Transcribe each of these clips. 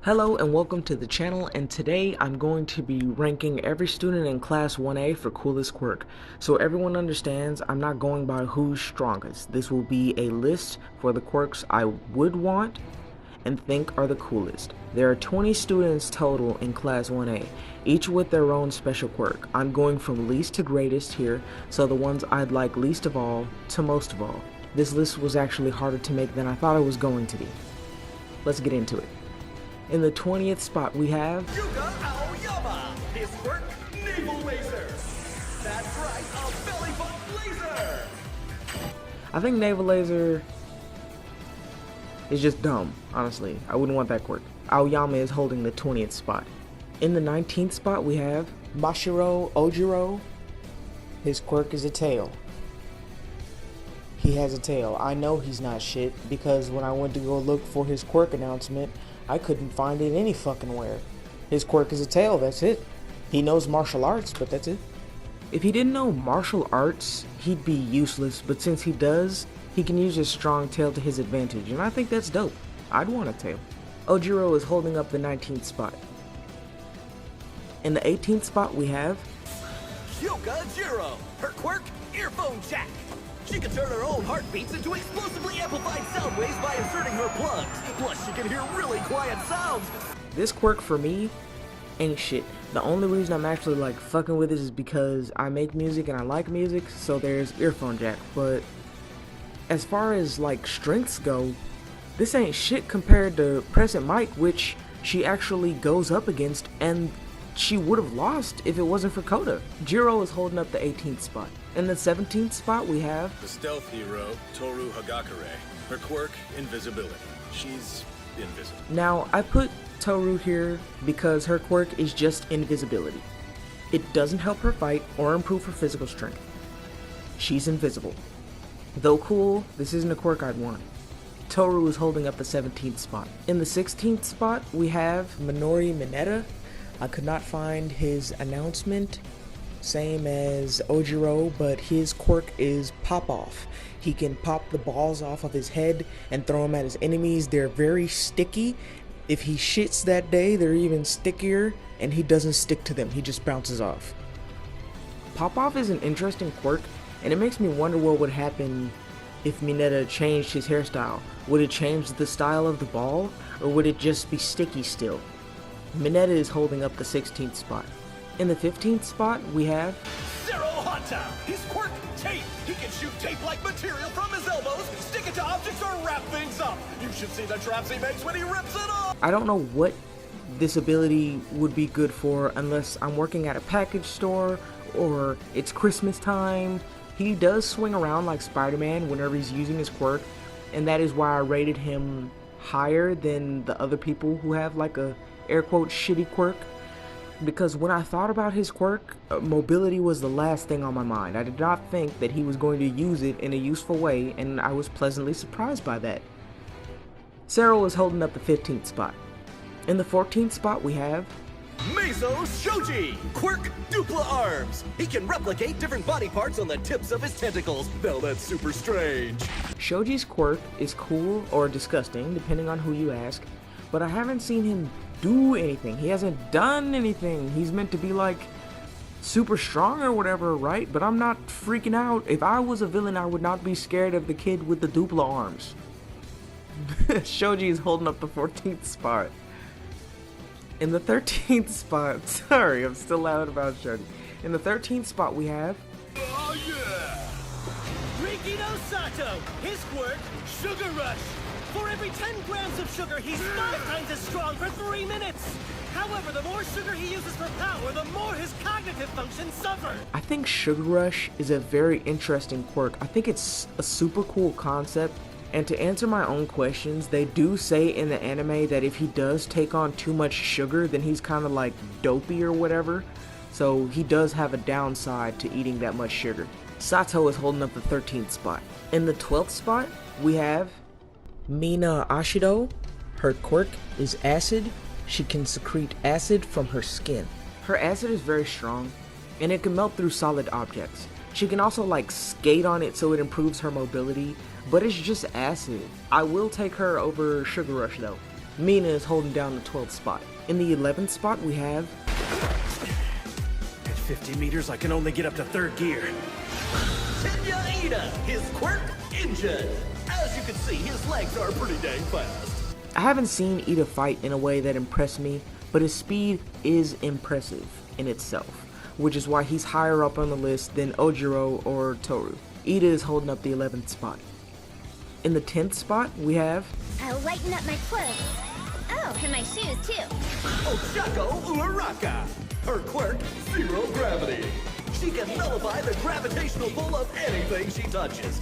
Hello and welcome to the channel, and today I'm going to be ranking every student in class 1A for coolest quirk. So everyone understands I'm not going by who's strongest. This will be a list for the quirks I would want and think are the coolest. There are 20 students total in class 1A, each with their own special quirk. I'm going from least to greatest here, so the ones I'd like least of all to most of all. This list was actually harder to make than I thought it was going to be. Let's get into it. In the 20th spot we have Yuga Aoyama, his quirk, Naval Laser. That's right, a belly bump laser. I think Naval Laser is just dumb, honestly. I wouldn't want that quirk. Aoyama is holding the 20th spot. In the 19th spot we have Mashiro Ojiro. His quirk is a tail. He has a tail. I know he's not shit because when I went to go look for his quirk announcement, I couldn't find it any fucking where. His quirk is a tail, that's it. He knows martial arts, but that's it. If he didn't know martial arts, he'd be useless, but since he does, he can use his strong tail to his advantage, and I think that's dope. I'd want a tail. Ojiro is holding up the 19th spot. In the 18th spot we have Yuga Jiro, her quirk, earphone jack. She can turn her own heartbeats into explosively amplified sound waves by inserting her plugs. Plus, she can hear really quiet sounds. this quirk for me ain't shit. The only reason I'm actually like fucking with this is because I make music and I like music, so there's earphone jack. But as far as like strengths go, this ain't shit compared to Present Mike, which she actually goes up against, and she would have lost if it wasn't for Coda. Jiro is holding up the 18th spot. In the 17th spot we have The stealth hero, Toru Hagakure. Her quirk, invisibility. She's invisible. Now, I put Toru here because her quirk is just invisibility. It doesn't help her fight or improve her physical strength. She's invisible. Though cool, this isn't a quirk I'd want. Toru is holding up the 17th spot. In the 16th spot, we have Minori Mineta. I could not find his announcement, same as Ojiro, but his quirk is Pop Off. He can pop the balls off of his head and throw them at his enemies. They're very sticky. If he shits that day, they're even stickier, and he doesn't stick to them. He just bounces off. Pop Off is an interesting quirk, and it makes me wonder what would happen if Mineta changed his hairstyle. Would it change the style of the ball, or would it just be sticky still? Mineta is holding up the 16th spot. In the 15th spot, we have Zero Hanta, his quirk, tape. He can shoot tape-like material from his elbows, stick it to objects, or wrap things up. You should see the traps he makes when he rips it off. I don't know what this ability would be good for unless I'm working at a package store or it's Christmas time. He does swing around like Spider-Man whenever he's using his quirk, and that is why I rated him higher than the other people who have like a air quote shitty quirk. Because when I thought about his quirk, mobility was the last thing on my mind. I did not think that he was going to use it in a useful way, and I was pleasantly surprised by that. Sero is holding up the 15th spot. In the 14th spot we have Meso Shoji, quirk, dupla arms. He can replicate different body parts on the tips of his tentacles. Now that's super strange. Shoji's quirk is cool or disgusting, depending on who you ask, but I haven't seen him do anything. He hasn't done anything. He's meant to be like super strong or whatever, right? But I'm not freaking out. If I was a villain, I would not be scared of the kid with the dupla arms. Shoji is holding up the 14th spot. In the 13th spot, sorry, I'm still loud about Shoji. In the 13th spot we have Oh yeah! Rikino Sato, his quirk, Sugar Rush. For every 10 grams of sugar, he's 5 times as strong for 3 minutes. However, the more sugar he uses for power, the more his cognitive functions suffer. I think Sugar Rush is a very interesting quirk. I think it's a super cool concept. And to answer my own questions, they do say in the anime that if he does take on too much sugar, then he's kind of like dopey or whatever. So he does have a downside to eating that much sugar. Sato is holding up the 13th spot. In the 12th spot, we have Mina Ashido. Her quirk is acid. She can secrete acid from her skin. Her acid is very strong, and it can melt through solid objects. She can also like skate on it so it improves her mobility, but it's just acid. I will take her over Sugar Rush though. Mina is holding down the 12th spot. In the 11th spot, we have... At 50 meters, I can only get up to 3rd gear. Tenya Ida, his quirk injured. As you can see, his legs are pretty dang fast. I haven't seen Ida fight in a way that impressed me, but his speed is impressive in itself, which is why he's higher up on the list than Ojiro or Toru. Ida is holding up the 11th spot. In the 10th spot, we have... I'll lighten up my clothes. Oh, and my shoes, too. Ochako Uraraka. Her quirk, zero gravity. She can nullify the gravitational pull of anything she touches.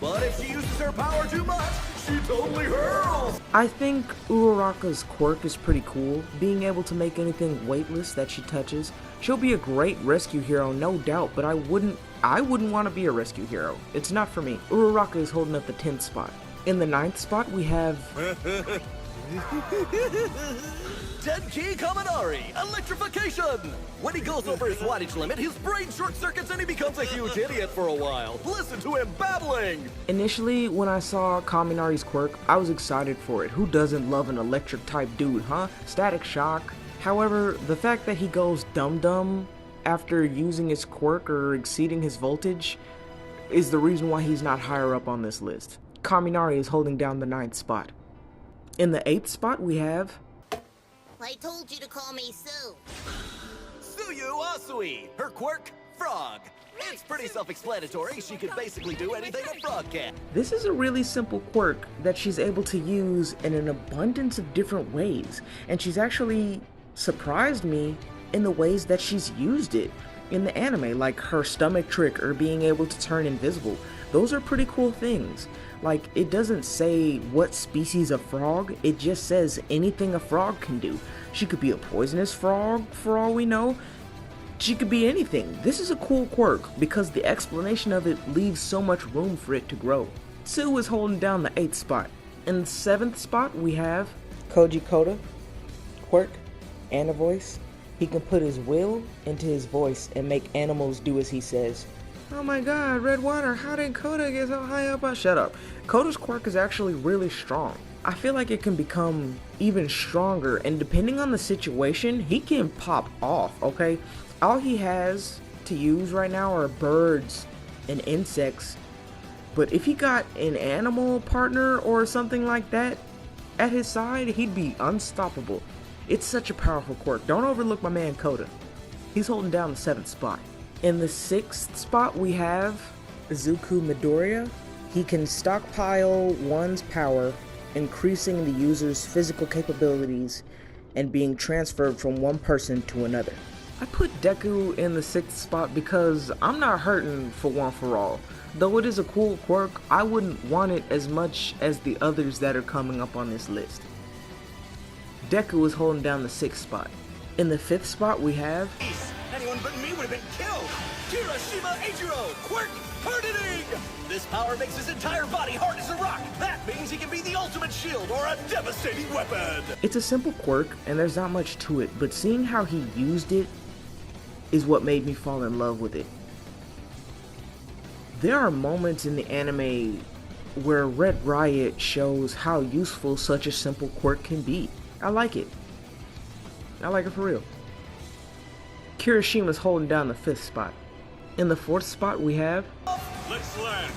But if she uses her power too much, she totally hurls. I think Uraraka's quirk is pretty cool, being able to make anything weightless that she touches. She'll be a great rescue hero, no doubt, but I wouldn't want to be a rescue hero. It's not for me. Uraraka is holding up the 10th spot. In the 9th spot, we have... Denki Kaminari, electrification! When he goes over his wattage limit, his brain short circuits and he becomes a huge idiot for a while. Listen to him babbling! Initially, when I saw Kaminari's quirk, I was excited for it. Who doesn't love an electric type dude, huh? Static shock. However, the fact that he goes dum-dum after using his quirk or exceeding his voltage is the reason why he's not higher up on this list. Kaminari is holding down the 9th spot. In the 8th spot, we have... I told you to call me Sue. Tsuyu Asui, her quirk, frog. It's pretty self-explanatory. She can basically do anything a frog can. This is a really simple quirk that she's able to use in an abundance of different ways, and she's actually surprised me in the ways that she's used it in the anime, like her stomach trick or being able to turn invisible. Those are pretty cool things. Like, it doesn't say what species of frog, it just says anything a frog can do. She could be a poisonous frog, for all we know. She could be anything. This is a cool quirk, because the explanation of it leaves so much room for it to grow. Sue is holding down the 8th spot. In the 7th spot, we have Koji Koda, quirk, and a voice. He can put his will into his voice and make animals do as he says. Oh my god, Redwater, how did Koda get so high up? Shut up. Koda's quirk is actually really strong. I feel like it can become even stronger, and depending on the situation, he can pop off, okay? All he has to use right now are birds and insects, but if he got an animal partner or something like that at his side, he'd be unstoppable. It's such a powerful quirk. Don't overlook my man Koda. He's holding down the 7th spot. In the 6th spot, we have Izuku Midoriya. He can stockpile one's power, increasing the user's physical capabilities and being transferred from one person to another. I put Deku in the 6th spot because I'm not hurting for One For All. Though it is a cool quirk, I wouldn't want it as much as the others that are coming up on this list. Deku is holding down the 6th spot. In the 5th spot, we have... Anyone but me would have been killed! Kirishima Eiichiro, quirk, hardening! This power makes his entire body hard as a rock! That means he can be the ultimate shield or a devastating weapon! It's a simple quirk, and there's not much to it, but seeing how he used it is what made me fall in love with it. There are moments in the anime where Red Riot shows how useful such a simple quirk can be. I like it. I like it for real. Kirishima's holding down the 5th spot. In the 4th spot, we have... Let's land!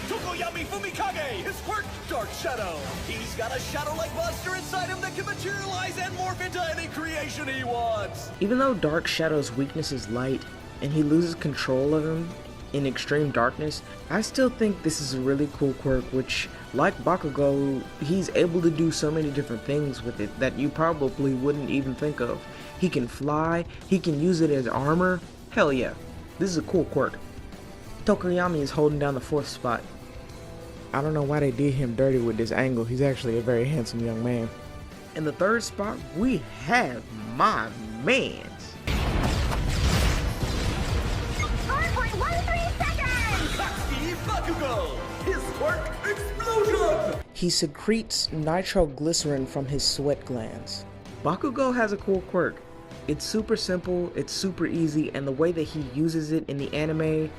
Tokoyami Fumikage, his quirk, Dark Shadow. He's got a shadow-like monster inside him that can materialize and morph into any creation he wants. Even though Dark Shadow's weakness is light, and he loses control of him in extreme darkness, I still think this is a really cool quirk, which, like Bakugo, he's able to do so many different things with it that you probably wouldn't even think of. He can fly, he can use it as armor. Hell yeah, this is a cool quirk. Tokoyami is holding down the 4th spot. I don't know why they did him dirty with this angle. He's actually a very handsome young man. In the 3rd spot, we have my mans. 4.13 seconds! Katsuki Bakugo, his quirk, explosion! He secretes nitroglycerin from his sweat glands. Bakugo has a cool quirk. It's super simple, it's super easy, and the way that he uses it in the anime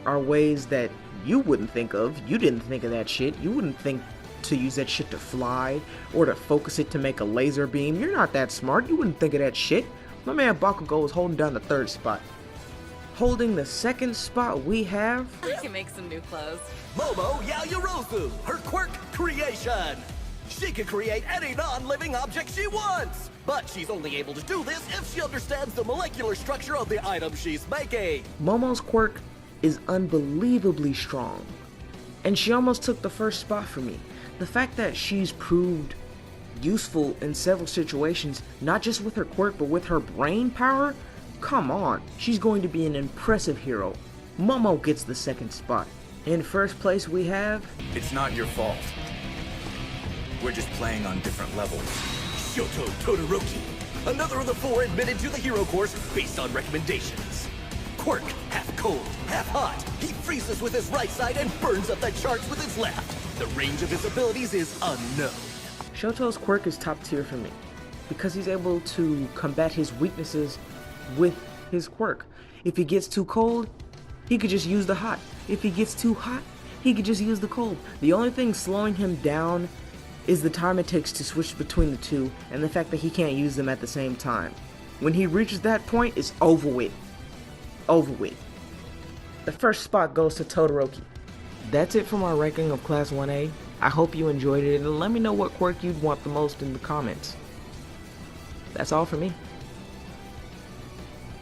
are ways that you wouldn't think of. You didn't think of that shit. You wouldn't think to use that shit to fly, or to focus it to make a laser beam. You're not that smart, you wouldn't think of that shit. My man Bakugo is holding down the third spot. Holding the second spot we have... I can make some new clothes. Momo Yaoyorozu, her quirk creation. She can create any non-living object she wants, but she's only able to do this if she understands the molecular structure of the item she's making. Momo's quirk is unbelievably strong, and she almost took the first spot for me. The fact that she's proved useful in several situations, not just with her quirk, but with her brain power, come on, she's going to be an impressive hero. Momo gets the second spot. In first place we have... It's not your fault. We're just playing on different levels. Shoto Todoroki, another of the 4 admitted to the hero course based on recommendations. Quirk, half cold, half hot. He freezes with his right side and burns up the charts with his left. The range of his abilities is unknown. Shoto's quirk is top tier for me, because he's able to combat his weaknesses with his quirk. If he gets too cold, he could just use the hot. If he gets too hot, he could just use the cold. The only thing slowing him down is the time it takes to switch between the two, and the fact that he can't use them at the same time. When he reaches that point, it's over with. Over with. The first spot goes to Todoroki. That's it for my ranking of Class 1A. I hope you enjoyed it, and let me know what quirk you'd want the most in the comments. That's all for me.